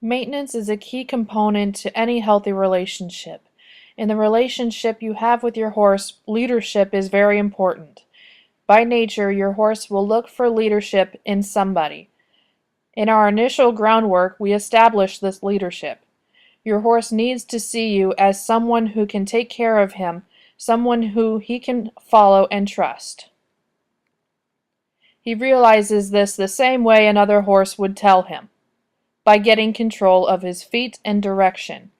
Maintenance is a key component to any healthy relationship. In the relationship you have with your horse, leadership is very important. By nature, your horse will look for leadership in somebody. In our initial groundwork, we establish this leadership. Your horse needs to see you as someone who can take care of him, someone who he can follow and trust. He realizes this the same way another horse would tell him, by getting control of his feet and direction.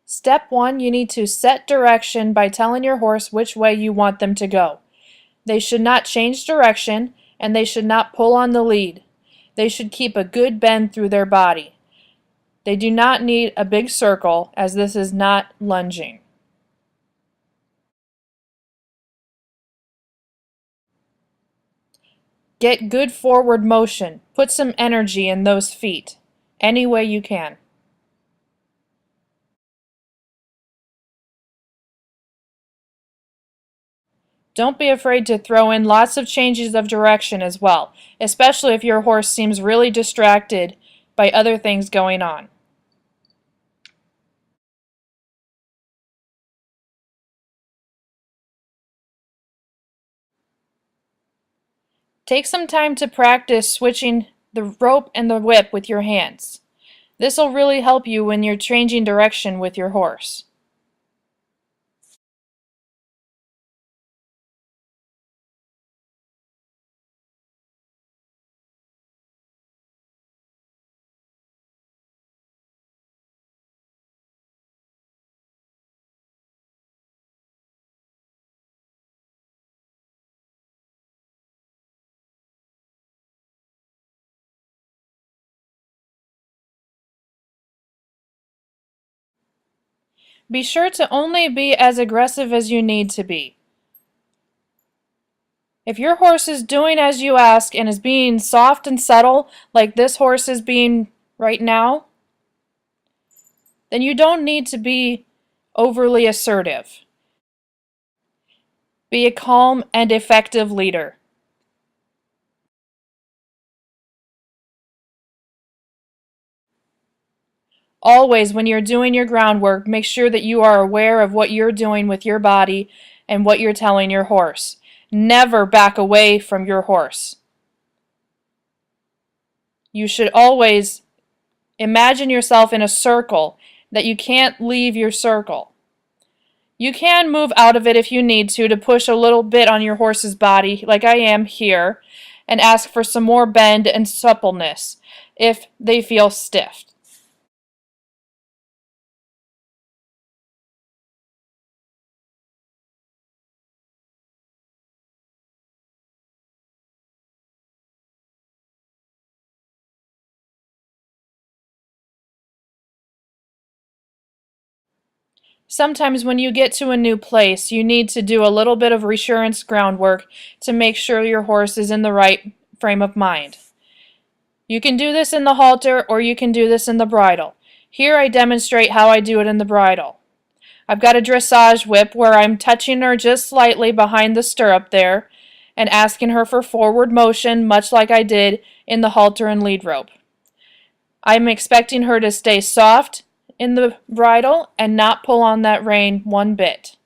Step 1, you need to set direction by telling your horse which way you want them to go. They should not change direction, and they should not pull on the lead. They should keep a good bend through their body. They do not need a big circle, as this is not lunging. Get good forward motion. Put some energy in those feet, any way you can. Don't be afraid to throw in lots of changes of direction as well, especially if your horse seems really distracted by other things going on. Take some time to practice switching the rope and the whip with your hands. This will really help you when you're changing direction with your horse. Be sure to only be as aggressive as you need to be. If your horse is doing as you ask and is being soft and subtle, like this horse is being right now, then you don't need to be overly assertive. Be a calm and effective leader. Always, when you're doing your groundwork, make sure that you are aware of what you're doing with your body and what you're telling your horse. Never back away from your horse. You should always imagine yourself in a circle, that you can't leave your circle. You can move out of it if you need to push a little bit on your horse's body, like I am here, and ask for some more bend and suppleness if they feel stiff. Sometimes when you get to a new place, you need to do a little bit of reassurance groundwork to make sure your horse is in the right frame of mind. You can do this in the halter or you can do this in the bridle. Here I demonstrate how I do it in the bridle. I've got a dressage whip where I'm touching her just slightly behind the stirrup there and asking her for forward motion, much like I did in the halter and lead rope. I'm expecting her to stay soft in the bridle and not pull on that rein one bit.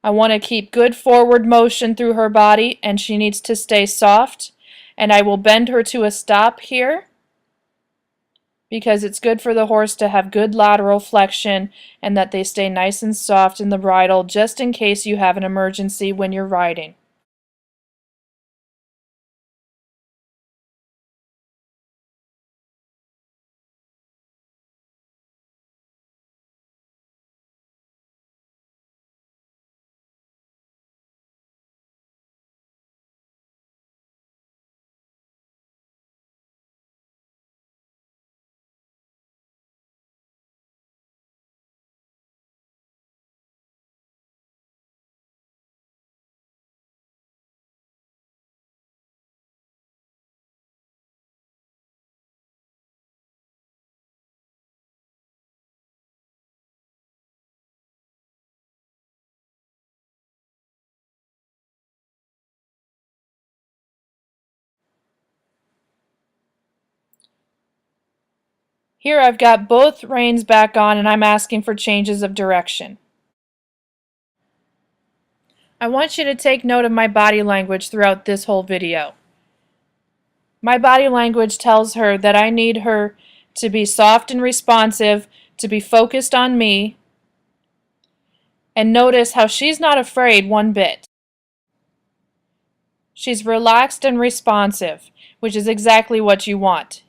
I want to keep good forward motion through her body, and she needs to stay soft, and I will bend her to a stop here because it's good for the horse to have good lateral flexion and that they stay nice and soft in the bridle just in case you have an emergency when you're riding. Here I've got both reins back on and I'm asking for changes of direction. I want you to take note of my body language throughout this whole video. My body language tells her that I need her to be soft and responsive, to be focused on me, and notice how she's not afraid one bit. She's relaxed and responsive, which is exactly what you want.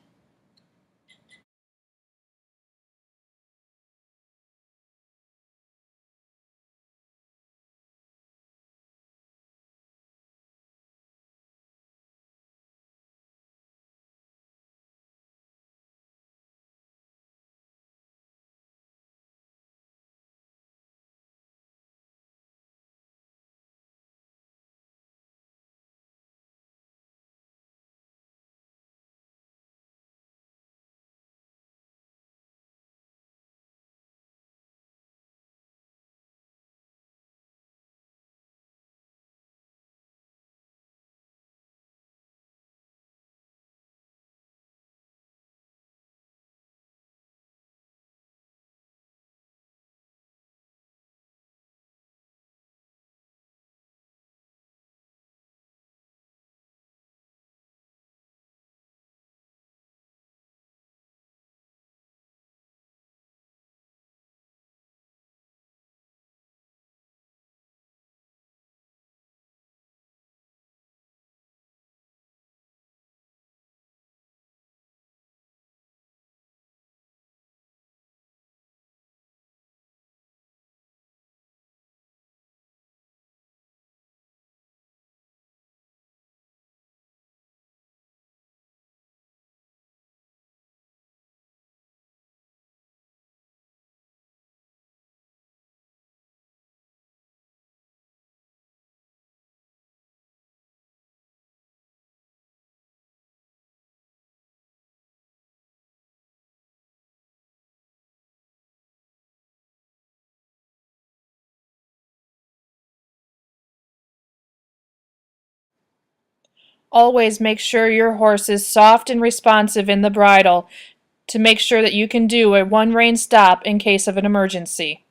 Always make sure your horse is soft and responsive in the bridle to make sure that you can do a one rein stop in case of an emergency.